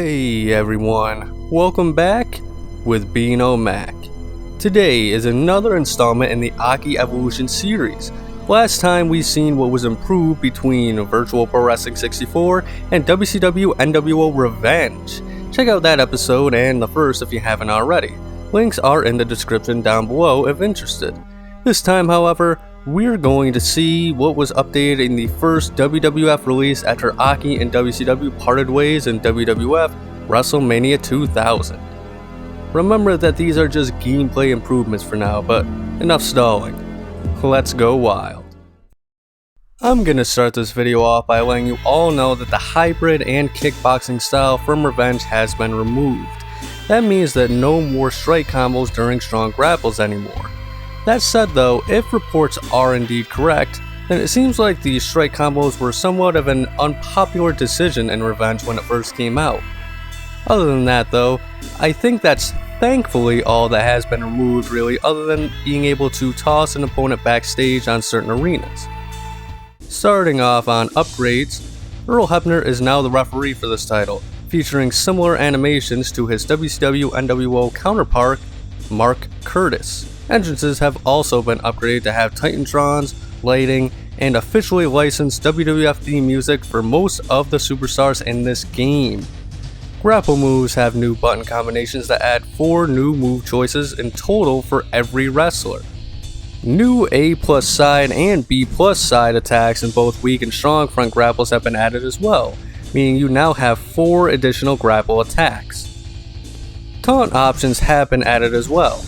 Hey everyone, welcome back with Bino Mac. Today is another installment in the AKI Evolution series. Last time we seen what was improved between Virtual Pro Wrestling 64 and WCW nWo Revenge. Check out that episode and the first if you haven't already. Links are in the description down below if interested. This time, however, we're going to see what was updated in the first WWF release after AKI and WCW parted ways in WWF WrestleMania 2000. Remember that these are just gameplay improvements for now, but enough stalling. Let's go wild. I'm gonna start this video off by letting you all know that the hybrid and kickboxing style from Revenge has been removed. That means that no more strike combos during strong grapples anymore. That said though, if reports are indeed correct, then it seems like the strike combos were somewhat of an unpopular decision in Revenge when it first came out. Other than that though, I think that's thankfully all that has been removed really, other than being able to toss an opponent backstage on certain arenas. Starting off on upgrades, Earl Hebner is now the referee for this title, featuring similar animations to his WCW nWo counterpart, Mark Curtis. Entrances have also been upgraded to have Titantrons, lighting, and officially licensed WWF theme music for most of the superstars in this game. Grapple moves have new button combinations that add 4 new move choices in total for every wrestler. New A+ side and B+ side attacks in both weak and strong front grapples have been added as well, meaning you now have 4 additional grapple attacks. Taunt options have been added as well.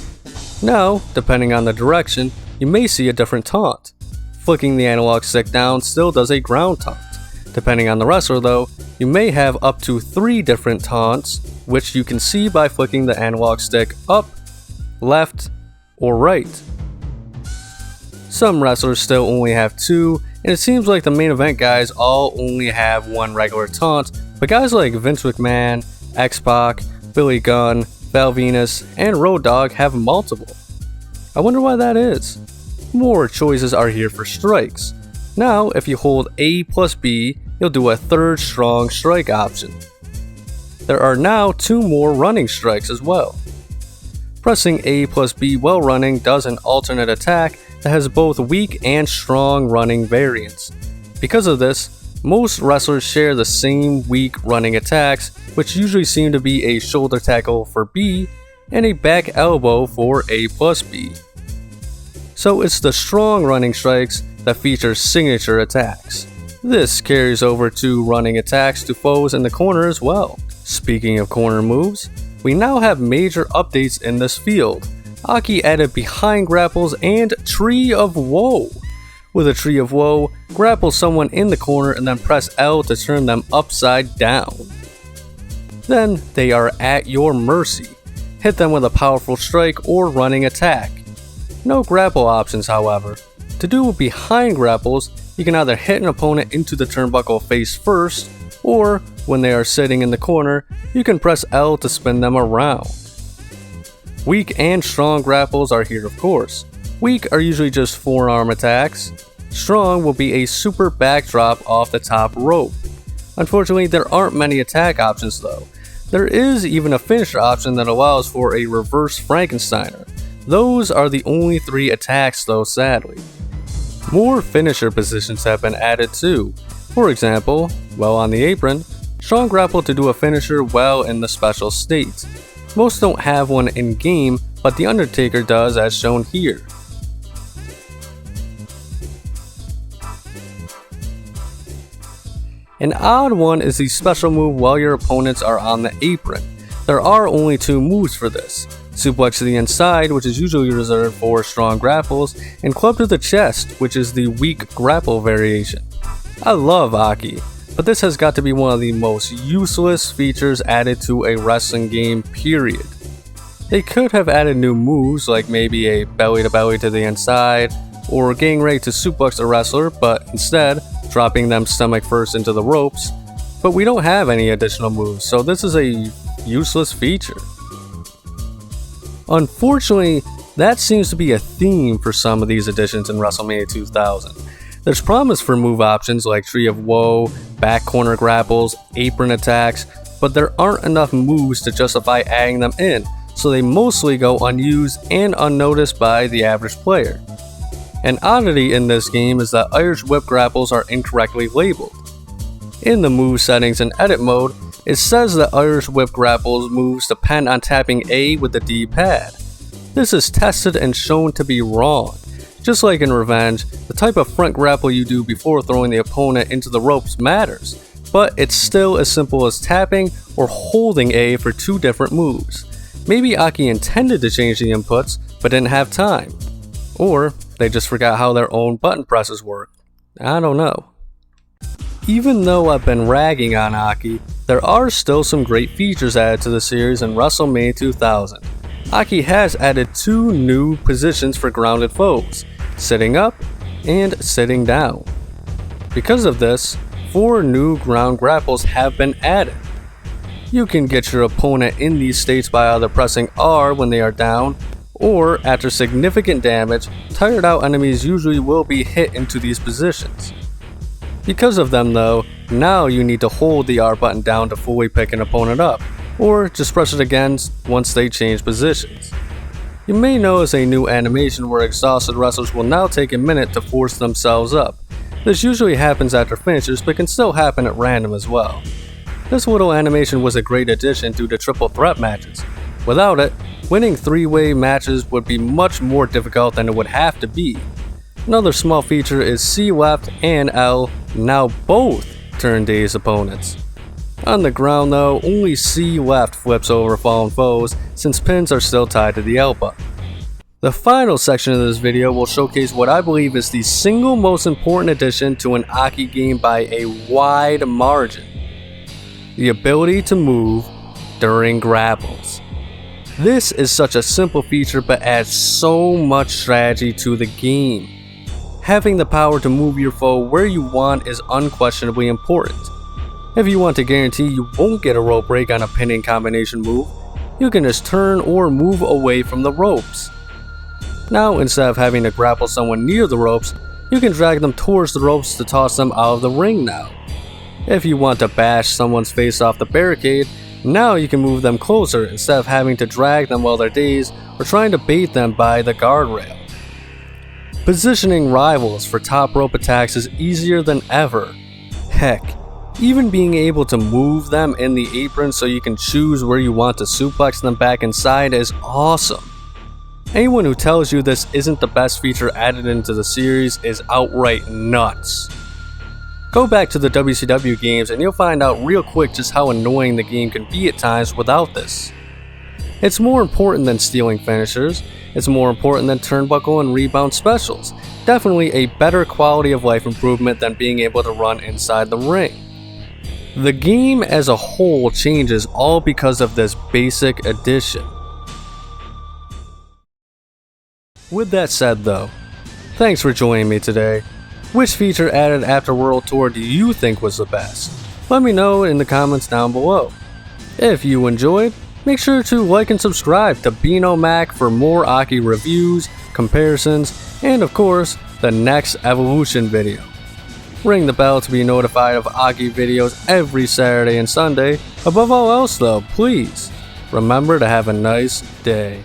Now, depending on the direction, you may see a different taunt. Flicking the analog stick down still does a ground taunt. Depending on the wrestler though, you may have up to 3 different taunts, which you can see by flicking the analog stick up, left, or right. Some wrestlers still only have 2, and it seems like the main event guys all only have 1 regular taunt, but guys like Vince McMahon, X-Pac, Billy Gunn, Val Venus, and Road Dogg have multiple. I wonder why that is. More choices are here for strikes. Now, if you hold A plus B, you'll do a 3rd strong strike option. There are now 2 more running strikes as well. Pressing A plus B while running does an alternate attack that has both weak and strong running variants. Because of this, most wrestlers share the same weak running attacks, which usually seem to be a shoulder tackle for B and a back elbow for A plus B. So it's the strong running strikes that feature signature attacks. This carries over to running attacks to foes in the corner as well. Speaking of corner moves, we now have major updates in this field. AKI added behind grapples and Tree of Woe. With a Tree of Woe, grapple someone in the corner and then press L to turn them upside down. Then they are at your mercy. Hit them with a powerful strike or running attack. No grapple options however. To do behind grapples, you can either hit an opponent into the turnbuckle face first, or when they are sitting in the corner, you can press L to spin them around. Weak and strong grapples are here of course. Weak are usually just forearm attacks. Strong will be a super backdrop off the top rope. Unfortunately, there aren't many attack options though. There is even a finisher option that allows for a reverse Frankensteiner. Those are the only 3 attacks though, sadly. More finisher positions have been added too. For example, while on the apron, strong grapple to do a finisher while in the special state. Most don't have one in game, but The Undertaker does as shown here. An odd one is the special move while your opponents are on the apron. There are only 2 moves for this. Suplex to the inside, which is usually reserved for strong grapples, and club to the chest, which is the weak grapple variation. I love AKI, but this has got to be one of the most useless features added to a wrestling game, period. They could have added new moves like maybe a belly to belly to the inside, or getting ready to suplex a wrestler, but instead, dropping them stomach first into the ropes. But we don't have any additional moves, so this is a useless feature. Unfortunately, that seems to be a theme for some of these additions in WrestleMania 2000. There's promise for move options like Tree of Woe, back corner grapples, apron attacks, but there aren't enough moves to justify adding them in, so they mostly go unused and unnoticed by the average player. An oddity in this game is that Irish whip grapples are incorrectly labeled. In the move settings and edit mode, it says that Irish whip grapples moves depend on tapping A with the D-pad. This is tested and shown to be wrong. Just like in Revenge, the type of front grapple you do before throwing the opponent into the ropes matters, but it's still as simple as tapping or holding A for two different moves. Maybe AKI intended to change the inputs, but didn't have time. Or they just forgot how their own button presses work. I don't know. Even though I've been ragging on AKI, there are still some great features added to the series in WrestleMania 2000. AKI has added 2 new positions for grounded foes, sitting up and sitting down. Because of this, 4 new ground grapples have been added. You can get your opponent in these states by either pressing R when they are down, or after significant damage, tired out enemies usually will be hit into these positions. Because of them though, now you need to hold the R button down to fully pick an opponent up, or just press it again once they change positions. You may notice a new animation where exhausted wrestlers will now take a minute to force themselves up. This usually happens after finishes but can still happen at random as well. This little animation was a great addition due to triple threat matches. Without it, winning 3-way matches would be much more difficult than it would have to be. Another small feature is C left and L now both turn dazed opponents. On the ground though, only C left flips over fallen foes since pins are still tied to the L button. The final section of this video will showcase what I believe is the single most important addition to an AKI game by a wide margin. The ability to move during grapples. This is such a simple feature but adds so much strategy to the game. Having the power to move your foe where you want is unquestionably important. If you want to guarantee you won't get a rope break on a pinning combination move, you can just turn or move away from the ropes. Now instead of having to grapple someone near the ropes, you can drag them towards the ropes to toss them out of the ring now. If you want to bash someone's face off the barricade, now you can move them closer instead of having to drag them while they're dazed or trying to bait them by the guardrail. Positioning rivals for top rope attacks is easier than ever. Heck, even being able to move them in the apron so you can choose where you want to suplex them back inside is awesome. Anyone who tells you this isn't the best feature added into the series is outright nuts. Go back to the WCW games and you'll find out real quick just how annoying the game can be at times without this. It's more important than stealing finishers, it's more important than turnbuckle and rebound specials, definitely a better quality of life improvement than being able to run inside the ring. The game as a whole changes all because of this basic addition. With that said though, thanks for joining me today. Which feature added after World Tour do you think was the best? Let me know in the comments down below. If you enjoyed, make sure to like and subscribe to Beano Mac for more AKI reviews, comparisons, and of course, the next Evolution video. Ring the bell to be notified of AKI videos every Saturday and Sunday. Above all else though, please remember to have a nice day.